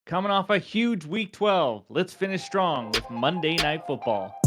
Coming off a huge week 12, let's finish strong with Monday Night Football.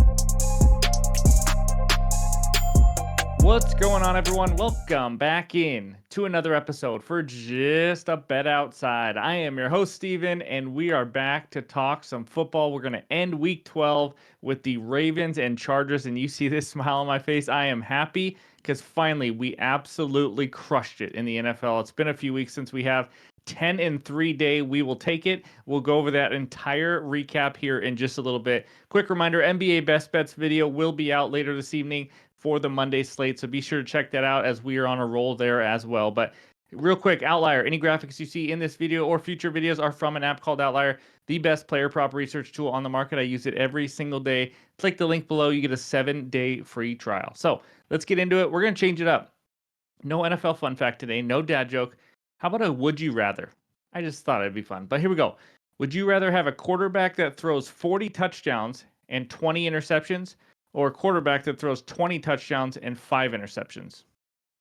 What's going on, everyone? Welcome back in to another episode for Just a Bet Outside. I am your host, Steven, and we are back to talk some football. We're going to end week 12 with the Ravens and Chargers, and you see this smile on my face. I am happy because finally we absolutely crushed it in the NFL. It's been a few weeks since we have 10-3 day. We will take it. We'll go over that entire recap here in just a little bit. Quick reminder, NBA Best Bets video will be out later this evening for the Monday slate, so be sure to check that out as we are on a roll there as well. But real quick, Outlier, any graphics you see in this video or future videos are from an app called Outlier, the best player prop research tool on the market. I use it every single day. Click the link below. You get a 7-day free trial. So let's get into it. We're going to change it up. No NFL fun fact today. No dad joke. How about a would you rather? I just thought it'd be fun. But here we go. Would you rather have a quarterback that throws 40 touchdowns and 20 interceptions, or a quarterback that throws 20 touchdowns and 5 interceptions?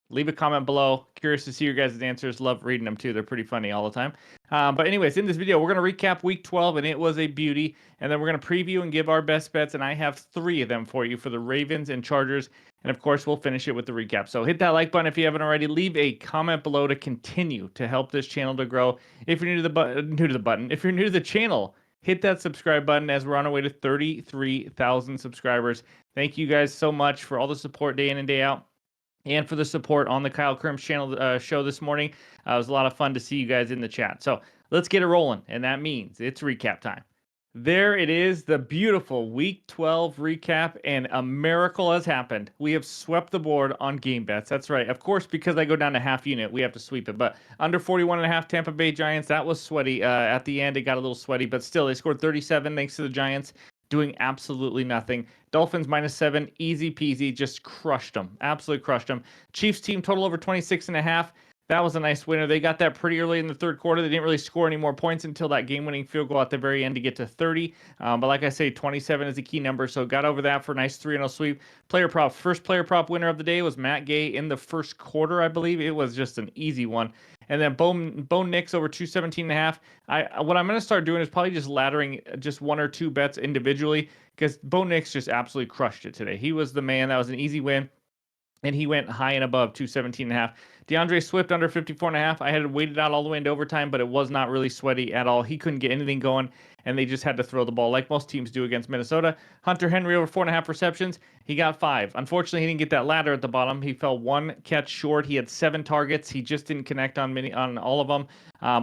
Leave a comment below. Curious to see your guys' answers. Love reading them too. They're pretty funny all the time. But anyways, in this video, we're going to recap week 12, and it was a beauty. And then we're going to preview and give our best bets. And I have 3 of them for you for the Ravens and Chargers. And of course, we'll finish it with the recap. So hit that like button if you haven't already. Leave a comment below to continue to help this channel to grow. If you're new to the button, if you're new to the channel, hit that subscribe button as we're on our way to 33,000 subscribers. Thank you guys so much for all the support day in and day out, and for the support on the Kyle Crim's channel show this morning. It was a lot of fun to see you guys in the chat. So let's get it rolling, and that means it's recap time. There it is, the beautiful Week 12 recap, and a miracle has happened. We have swept the board on game bets. That's right. Of course, because I go down to half unit, we have to sweep it. But under 41.5 Tampa Bay Giants, that was sweaty. At the end, it got a little sweaty, but still, they scored 37 thanks to the Giants doing absolutely nothing. Dolphins -7, easy peasy, just crushed them. Absolutely crushed them. Chiefs team total over 26.5. That was a nice winner. They got that pretty early in the third quarter. They didn't really score any more points until that game-winning field goal at the very end to get to 30. But like I say, 27 is a key number, so got over that for a nice 3-0 sweep. Player prop. First player prop winner of the day was Matt Gay in the first quarter, I believe. It was just an easy one. And then Bo Nix over 217.5. What I'm going to start doing is probably just laddering just 1 or 2 bets individually, because Bo Nix just absolutely crushed it today. He was the man. That was an easy win. And he went high and above 217.5. DeAndre Swift under 54.5. I had to wait it out all the way into overtime, but it was not really sweaty at all. He couldn't get anything going, and they just had to throw the ball like most teams do against Minnesota. Hunter Henry over 4.5 receptions. He got 5. Unfortunately, he didn't get that ladder at the bottom. He fell 1 catch short. He had 7 targets. He just didn't connect on all of them.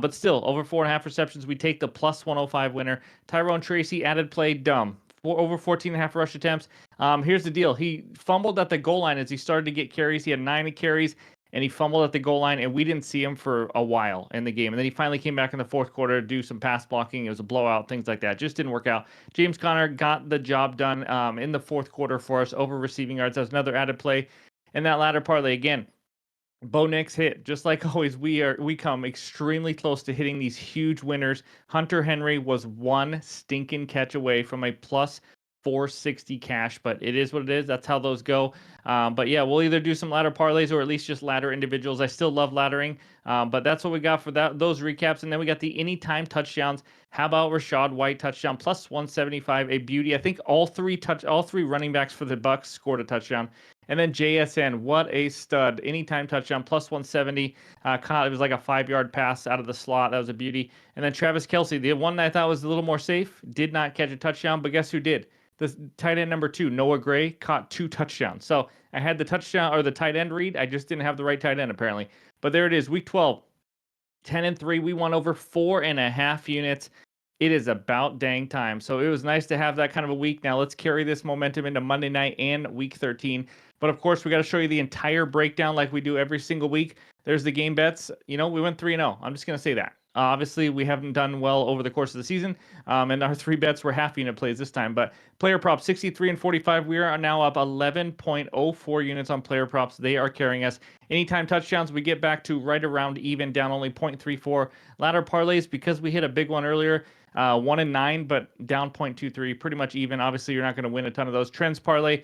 But still, over 4.5 receptions. We take the plus 105 winner. Tyrone Tracy added play, dumb. Over 14.5 rush attempts. Here's the deal. He fumbled at the goal line as he started to get carries. He had 9 carries, and he fumbled at the goal line, and we didn't see him for a while in the game. And then he finally came back in the fourth quarter to do some pass blocking. It was a blowout, things like that. Just didn't work out. James Conner got the job done in the fourth quarter for us over receiving yards. That was another added play. And that latter parlay, again, Bo Nix hit. Just like always, we come extremely close to hitting these huge winners. Hunter Henry was 1 stinking catch away from a plus 460 cash, but it is what it is. That's how those go. But yeah, we'll either do some ladder parlays or at least just ladder individuals. I still love laddering, but that's what we got for those recaps. And then we got the anytime touchdowns. How about Rachaad White touchdown plus 175, a beauty. I think all three running backs for the Bucks scored a touchdown. And then JSN, what a stud. Anytime touchdown, plus 170. It was like a 5-yard pass out of the slot. That was a beauty. And then Travis Kelce, the one that I thought was a little more safe, did not catch a touchdown, but guess who did? The tight end number 2, Noah Gray, caught 2 touchdowns. So I had the touchdown or the tight end read. I just didn't have the right tight end, apparently. But there it is, week 12, 10-3. We won over 4.5 units. It is about dang time. So it was nice to have that kind of a week. Now let's carry this momentum into Monday night and week 13. But of course, we got to show you the entire breakdown like we do every single week. There's the game bets. We went 3-0. I'm just going to say that. Obviously, we haven't done well over the course of the season, and our 3 bets were half unit plays this time. But player props 63 and 45. We are now up 11.04 units on player props. They are carrying us. Anytime touchdowns, we get back to right around even, down only 0.34. Ladder parlays, because we hit a big one earlier, 1-9, but down 0.23, pretty much even. Obviously, you're not going to win a ton of those. Trends parlay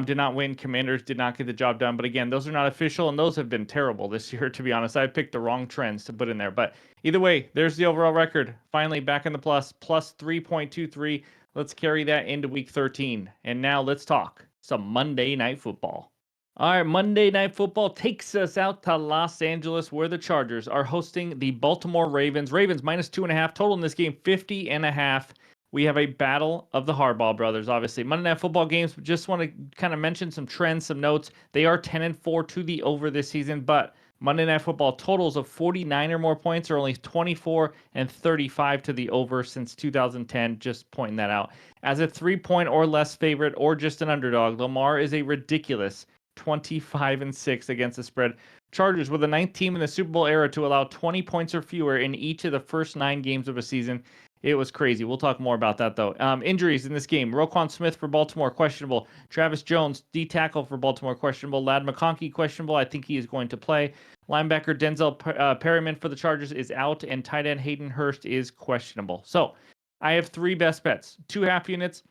did not win. Commanders did not get the job done. But again, those are not official, and those have been terrible this year, to be honest. I picked the wrong trends to put in there. But either way, there's the overall record. Finally, back in the plus 3.23. Let's carry that into week 13. And now let's talk some Monday Night Football. All right, Monday Night Football takes us out to Los Angeles, where the Chargers are hosting the Baltimore Ravens. Ravens minus 2.5. Total in this game, 50.5. We have a battle of the Harbaugh brothers, obviously. Monday Night Football games, just want to kind of mention some trends, some notes. They are 10-4 to the over this season, but Monday Night Football totals of 49 or more points are only 24 and 35 to the over since 2010. Just pointing that out. As a 3-point or less favorite or just an underdog, Lamar is a ridiculous 25-6 against the spread. Chargers were the ninth team in the Super Bowl era to allow 20 points or fewer in each of the first 9 games of a season. It was crazy. We'll talk more about that, though. Injuries in this game. Roquan Smith for Baltimore, questionable. Travis Jones, D-tackle for Baltimore, questionable. Ladd McConkey, questionable. I think he is going to play. Linebacker Denzel Perryman for the Chargers is out, and tight end Hayden Hurst is questionable. So I have 3 best bets. 2 half units,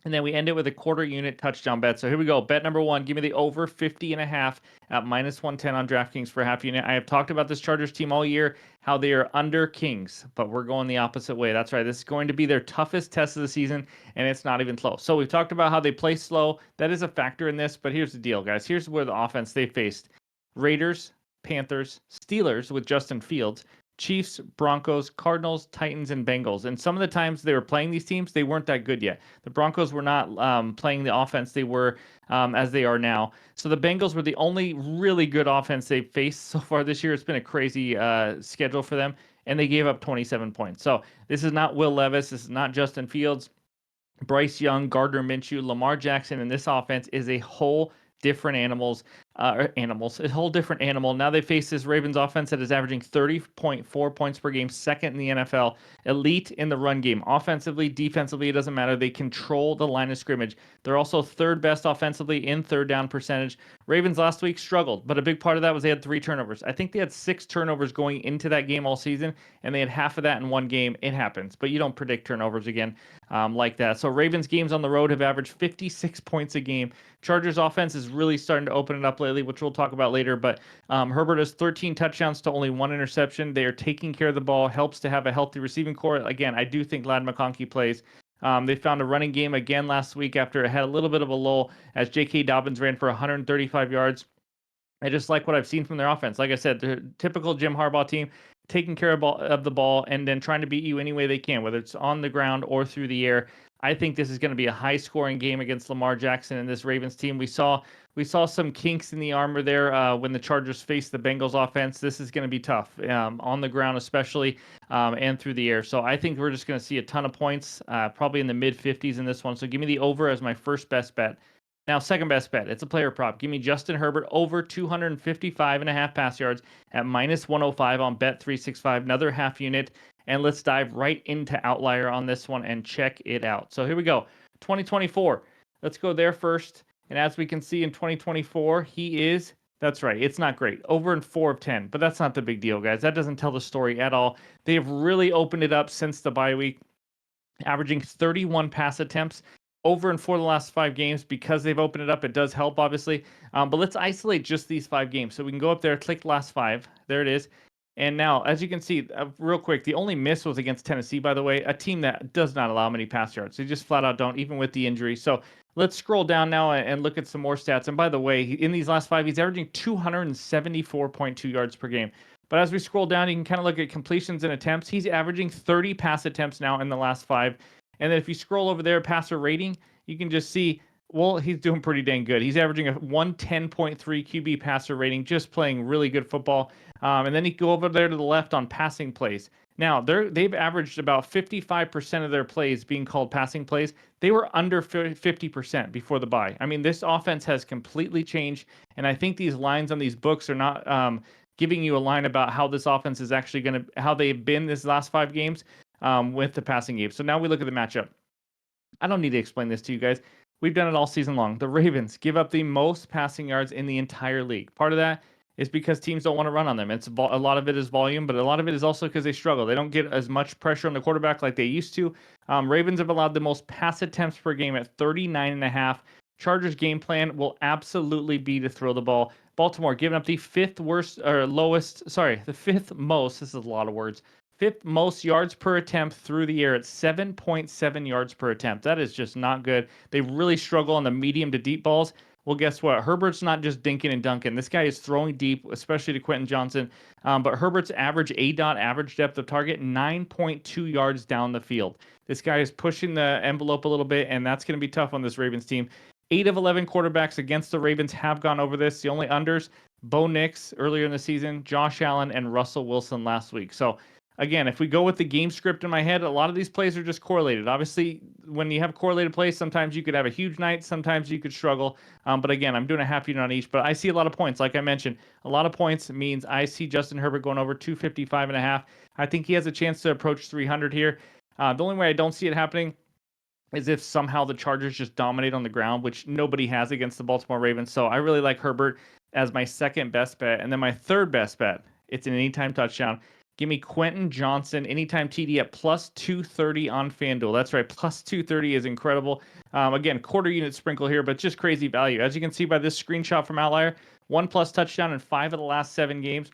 and then we end it with a quarter unit touchdown bet. So here we go. Bet number 1, give me the over 50.5 at minus 110 on DraftKings for half unit. I have talked about this Chargers team all year, how they are under Kings, but we're going the opposite way. That's right. This is going to be their toughest test of the season, and it's not even close. So we've talked about how they play slow. That is a factor in this, but here's the deal, guys. Here's where the offense they faced. Raiders, Panthers, Steelers with Justin Fields, Chiefs, Broncos, Cardinals, Titans, and Bengals. And some of the times they were playing these teams, they weren't that good yet. The Broncos were not playing the offense they were as they are now. So the Bengals were the only really good offense they've faced so far this year. It's been a crazy schedule for them, and they gave up 27 points. So this is not Will Levis. This is not Justin Fields, Bryce Young, Gardner Minshew, Lamar Jackson, and this offense is a whole different a whole different animal. Now they face this Ravens offense that is averaging 30.4 points per game, second in the NFL, elite in the run game. Offensively, defensively, it doesn't matter. They control the line of scrimmage. They're also third best offensively in third down percentage. Ravens last week struggled, but a big part of that was they had 3 turnovers. I think they had 6 turnovers going into that game all season, and they had half of that in one game. It happens, but you don't predict turnovers again like that. So Ravens games on the road have averaged 56 points a game. Chargers offense is really starting to open it up lately, which we'll talk about later. But Herbert has 13 touchdowns to only 1 interception. They are taking care of the ball. Helps to have a healthy receiving core. Again, I do think Ladd McConkey plays. They found a running game again last week after it had a little bit of a lull as J.K. Dobbins ran for 135 yards. I just like what I've seen from their offense. Like I said, the typical Jim Harbaugh team, taking care of the ball and then trying to beat you any way they can, whether it's on the ground or through the air. I think this is going to be a high-scoring game against Lamar Jackson and this Ravens team. We saw some kinks in the armor there when the Chargers faced the Bengals offense. This is going to be tough on the ground, especially and through the air. So I think we're just going to see a ton of points, probably in the mid-50s in this one. So give me the over as my first best bet. Now, second best bet, it's a player prop. Give me Justin Herbert over 255.5 pass yards at minus 105 on Bet365, another half unit. And let's dive right into Outlier on this one and check it out. So here we go. 2024. Let's go there first. And as we can see in 2024, that's right, it's not great. Over in 4 of 10, but that's not the big deal, guys. That doesn't tell the story at all. They have really opened it up since the bye week, averaging 31 pass attempts over and for the last 5 games. Because they've opened it up, it does help, obviously. But let's isolate just these 5 games. So we can go up there, click last 5. There it is. And now, as you can see, real quick, the only miss was against Tennessee, by the way, a team that does not allow many pass yards. They just flat out don't, even with the injury. So let's scroll down now and look at some more stats. And by the way, in these last 5, he's averaging 274.2 yards per game. But as we scroll down, you can kind of look at completions and attempts. He's averaging 30 pass attempts now in the last 5. And then if you scroll over there, passer rating, you can just see, well, he's doing pretty dang good. He's averaging a 110.3 QB passer rating, just playing really good football. And then you go over there to the left on passing plays. Now, they've averaged about 55% of their plays being called passing plays. They were under 50% before the bye. I mean, this offense has completely changed, and I think these lines on these books are not giving you a line about how this offense is actually how they've been this last 5 games with the passing game. So now we look at the matchup. I don't need to explain this to you guys. We've done it all season long. The Ravens give up the most passing yards in the entire league. Part of that is because teams don't want to run on them. A lot of it is volume, but a lot of it is also because they struggle. They don't get as much pressure on the quarterback like they used to. Ravens have allowed the most pass attempts per game at 39.5. Chargers game plan will absolutely be to throw the ball. Baltimore giving up the fifth worst or lowest, sorry, the fifth most. This is a lot of words. Fifth most yards per attempt through the air at 7.7 yards per attempt. That is just not good. They really struggle on the medium to deep balls. Well, guess what? Herbert's not just dinking and dunking. This guy is throwing deep, especially to Quentin Johnson. But Herbert's average average depth of target, 9.2 yards down the field. This guy is pushing the envelope a little bit, and that's going to be tough on this Ravens team. 8 of 11 quarterbacks against the Ravens have gone over this. The only unders, Bo Nix earlier in the season, Josh Allen, and Russell Wilson last week. So again, if we go with the game script in my head, a lot of these plays are just correlated. Obviously, when you have correlated plays, sometimes you could have a huge night, sometimes you could struggle. But again, I'm doing a half unit on each. But I see a lot of points. Like I mentioned, a lot of points means I see Justin Herbert going over 255.5. I think he has a chance to approach 300 here. The only way I don't see it happening is if somehow the Chargers just dominate on the ground, which nobody has against the Baltimore Ravens. So I really like Herbert as my second best bet. And then my third best bet, it's an anytime touchdown. Give me Quentin Johnson, anytime TD at plus 230 on FanDuel. That's right, plus 230 is incredible. Again, quarter unit sprinkle here, but just crazy value. As you can see by this screenshot from Outlier, 1+ touchdown in 5 of the last 7 games.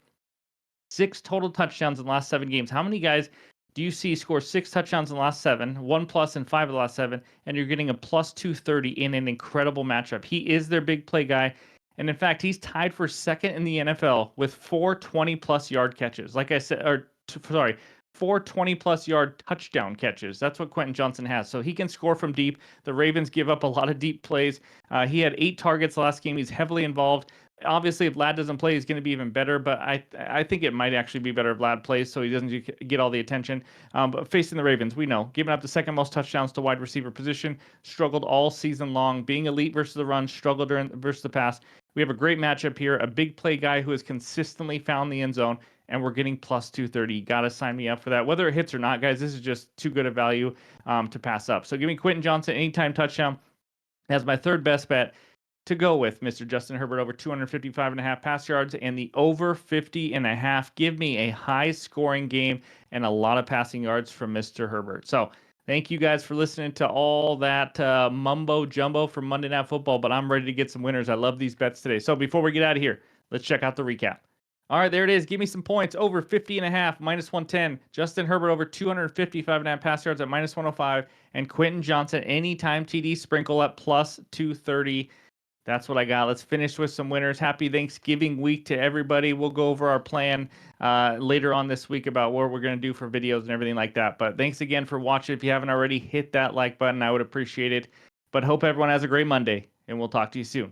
6 total touchdowns in the last 7 games. How many guys do you see score 6 touchdowns in the last 7, 1+ in 5 of the last 7, and you're getting a plus 230 in an incredible matchup? He is their big play guy. And in fact, he's tied for second in the NFL with 4 20+ yard catches. Like I said, sorry, 4 20+ yard touchdown catches. That's what Quentin Johnson has. So he can score from deep. The Ravens give up a lot of deep plays. He had 8 targets last game. He's heavily involved. Obviously, if Ladd doesn't play, he's going to be even better. But I think it might actually be better if Ladd plays, so he doesn't get all the attention. But facing the Ravens, we know giving up the second most touchdowns to wide receiver position, struggled all season long. Being elite versus the run, struggled versus the pass. We have a great matchup here. A big play guy who has consistently found the end zone, and we're getting plus 230. You got to sign me up for that. Whether it hits or not, guys, this is just too good a value to pass up. So give me Quentin Johnson anytime touchdown as my third best bet to go with Mr. Justin Herbert over 255.5 pass yards and the over 50.5. Give me a high scoring game and a lot of passing yards from Mr. Herbert. So thank you guys for listening to all that mumbo jumbo from Monday Night Football, but I'm ready to get some winners. I love these bets today. So before we get out of here, let's check out the recap. All right, there it is. Give me some points. Over 50.5, minus 110. Justin Herbert over 255.5 pass yards at minus 105. And Quentin Johnson anytime TD sprinkle at plus 230. That's what I got. Let's finish with some winners. Happy Thanksgiving week to everybody. We'll go over our plan later on this week about what we're going to do for videos and everything like that. But thanks again for watching. If you haven't already, hit that like button. I would appreciate it. But hope everyone has a great Monday, and we'll talk to you soon.